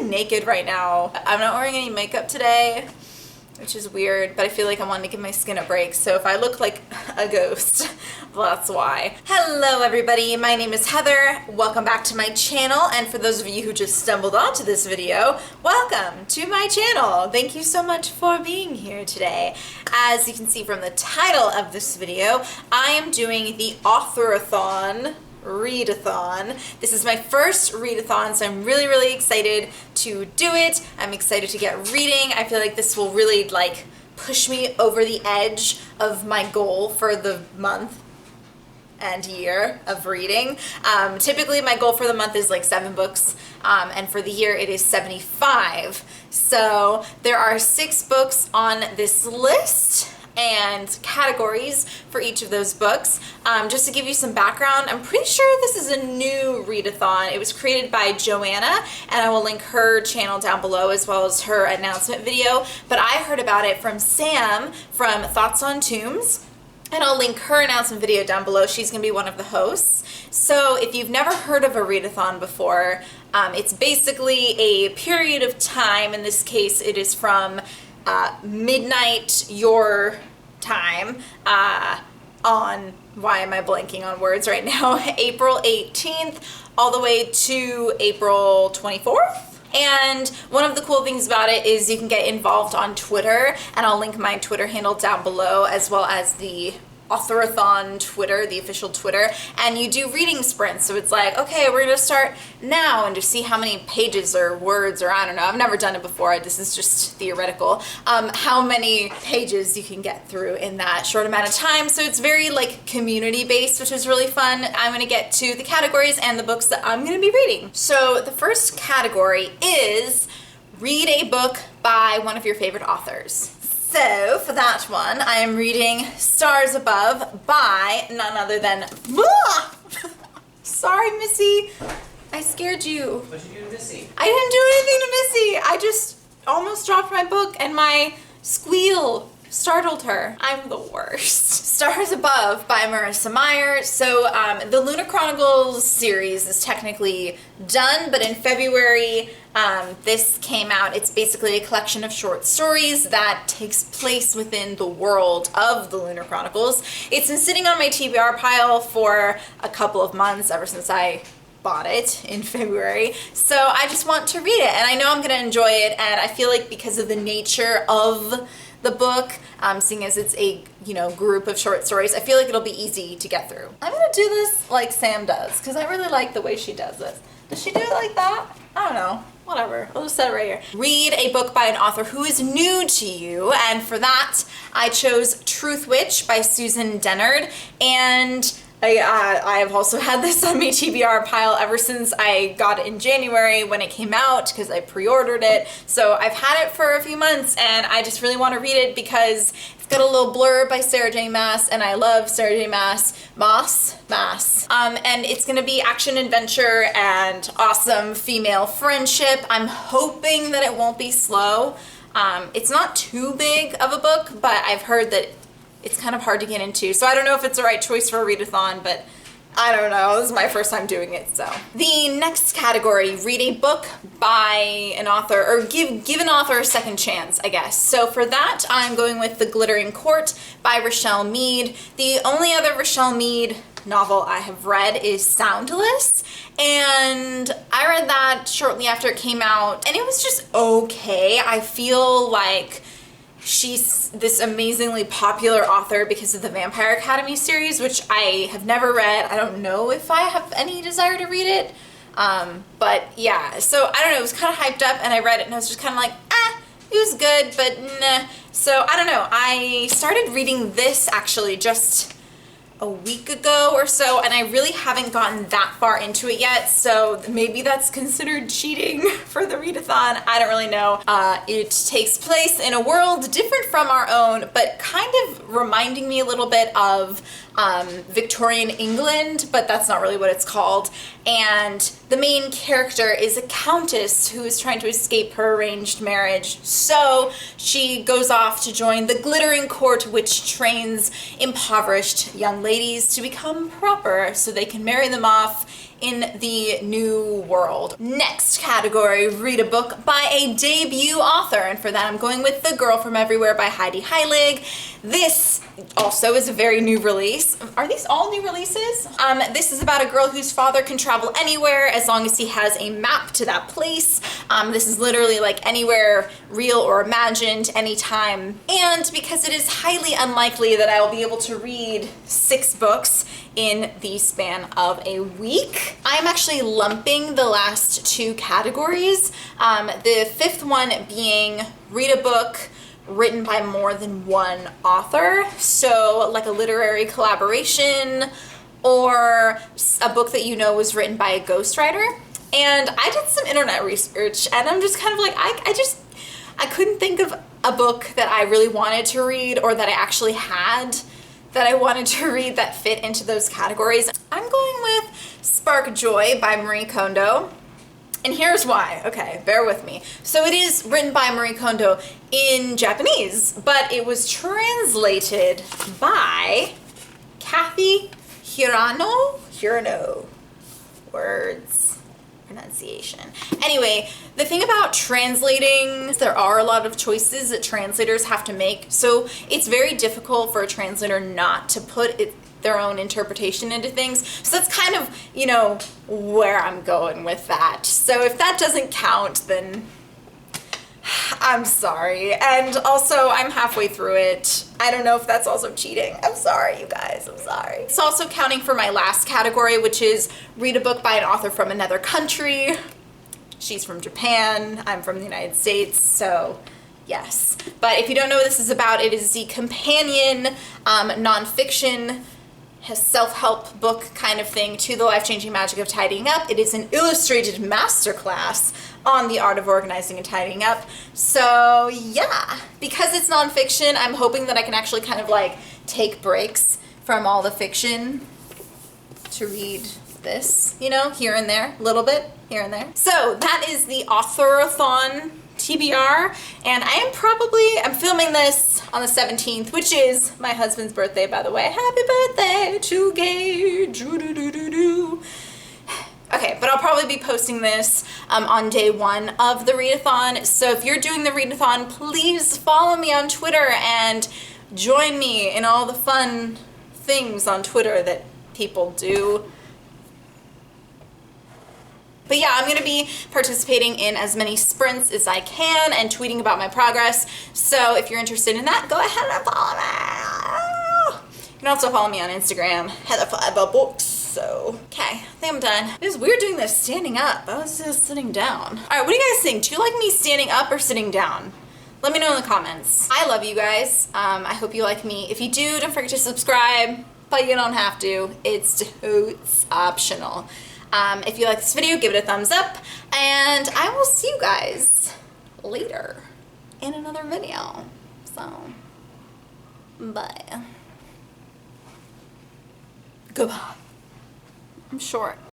naked right now. I'm not wearing any makeup today, which is weird, but I feel like I wanted to give my skin a break, so if I look like a ghost, that's why. Hello everybody, my name is Heather. Welcome back to my channel, and for those of you who just stumbled onto this video, welcome to my channel. Thank you so much for being here today. As you can see from the title of this video, I am doing the Author-A-Thon Read-a-thon. This is my first read-a-thon, so I'm really excited to do it. I'm excited to get reading. I feel like this will really like push me over the edge of my goal for the month and year of reading. Typically my goal for the month is like 7 books, and for the year it is 75. So there are 6 books on this list and categories for each of those books. Just to give you some background, I'm pretty sure this is a new read-a-thon. It was created by Joanna, and I will link her channel down below as well as her announcement video, but I heard about it from Sam from Thoughts on Tombs, and I'll link her announcement video down below. She's gonna be one of the hosts. So if you've never heard of a read-a-thon before, it's basically a period of time. In this case, it is from midnight your time on, why am I blanking on words right now, April 18th all the way to April 24th. And one of the cool things about it is you can get involved on Twitter, and I'll link my Twitter handle down below as well as the Author-A-Thon Twitter, the official Twitter, and you do reading sprints. So it's like, okay, we're gonna start now and just see how many pages or words, or I don't know, I've never done it before, this is just theoretical, how many pages you can get through in that short amount of time. So it's very like community based, which is really fun. I'm gonna get to the categories and the books that I'm gonna be reading. So the first category is read a book by one of your favorite authors. So for that one, I am reading Stars Above by none other than, sorry Missy, I scared you. What'd you do to Missy? I didn't do anything to Missy. I just almost dropped my book and my squeal startled her. I'm the worst. Stars Above by Marissa Meyer. So the Lunar Chronicles series is technically done, but in February this came out. It's basically a collection of short stories that takes place within the world of the Lunar Chronicles. It's been sitting on my TBR pile for a couple of months, ever since I bought it in February, so I just want to read it, and I know I'm gonna enjoy it, and I feel like because of the nature of the book, seeing as it's a group of short stories, I feel like it'll be easy to get through. I'm gonna do this like Sam does, because I really like the way she does this. Does she do it like that? I don't know. Whatever. I'll just set it right here. Read a book by an author who is new to you, and for that I chose Truth Witch by Susan Dennard, and I have also had this on my TBR pile ever since I got it in January when it came out, because I pre-ordered it. So I've had it for a few months, and I just really want to read it because it's got a little blurb by Sarah J. Maas, and I love Sarah J. Maas. And it's gonna be action, adventure, and awesome female friendship. I'm hoping that it won't be slow. It's not too big of a book, but I've heard that it's kind of hard to get into, so I don't know if it's the right choice for a read-a-thon, but I don't know, this is my first time doing it, so. The next category, read a book by an author, or give an author a second chance, I guess. So for that, I'm going with The Glittering Court by Rochelle Mead. The only other Rochelle Mead novel I have read is Soundless, and I read that shortly after it came out, and it was just okay. I feel like she's this amazingly popular author because of the Vampire Academy series, which I have never read. I don't know if I have any desire to read it, but yeah, so I don't know, it was kind of hyped up, and I read it and I was just kind of like, it was good, but nah. So I don't know, I started reading this actually just a week ago or so, and I really haven't gotten that far into it yet, so maybe that's considered cheating for the read-a-thon. I don't really know. It takes place in a world different from our own, but kind of reminding me a little bit of Victorian England, but that's not really what it's called. And the main character is a countess who is trying to escape her arranged marriage. So she goes off to join the Glittering Court, which trains impoverished young ladies to become proper so they can marry them off in the new world. Next category, read a book by a debut author, and for that I'm going with The Girl from Everywhere by Heidi Heilig. This also is a very new release. Are these all new releases? This is about a girl whose father can travel anywhere as long as he has a map to that place. This is literally like anywhere, real or imagined, anytime. And because it is highly unlikely that I will be able to read 6 books in the span of a week, I'm actually lumping the last 2 categories. The 5th one being read a book written by more than one author, so like a literary collaboration or a book that you know was written by a ghostwriter. And I did some internet research and I'm just kind of like, I couldn't think of a book that I really wanted to read or that I actually had that I wanted to read that fit into those categories. I'm going with Spark Joy by Marie Kondo. And here's why. Okay, bear with me. So it is written by Marie Kondo in Japanese, but it was translated by Kathy Hirano. Words, pronunciation. Anyway, the thing about translating, there are a lot of choices that translators have to make. So it's very difficult for a translator not to put their own interpretation into things. So that's kind of, you know, where I'm going with that. So if that doesn't count, then I'm sorry. And also, I'm halfway through it. I don't know if that's also cheating. I'm sorry, you guys. I'm sorry. It's also counting for my last category, which is read a book by an author from another country. She's from Japan. I'm from the United States. So yes. But if you don't know what this is about, it is the companion nonfiction self-help book kind of thing to The Life-Changing Magic of Tidying Up. It is an illustrated masterclass on the art of organizing and tidying up. So yeah, because it's nonfiction, I'm hoping that I can actually kind of like take breaks from all the fiction to read this, you know, here and there, a little bit, here and there. So that is the Author-A-Thon TBR, and I'm filming this on the 17th, which is my husband's birthday, by the way. Happy birthday to Gage. Okay, but I'll probably be posting this on day 1 of the read-a-thon. So if you're doing the read-a-thon, please follow me on Twitter and join me in all the fun things on Twitter that people do. But yeah, I'm gonna be participating in as many sprints as I can and tweeting about my progress. So if you're interested in that, go ahead and follow me. You can also follow me on Instagram, Heather5Books. So, okay, I think I'm done. It is weird doing this standing up. I was just sitting down. All right, what do you guys think? Do you like me standing up or sitting down? Let me know in the comments. I love you guys. I hope you like me. If you do, don't forget to subscribe, but you don't have to. It's totes optional. If you like this video, give it a thumbs up, and I will see you guys later in another video. So, bye. Goodbye. I'm short.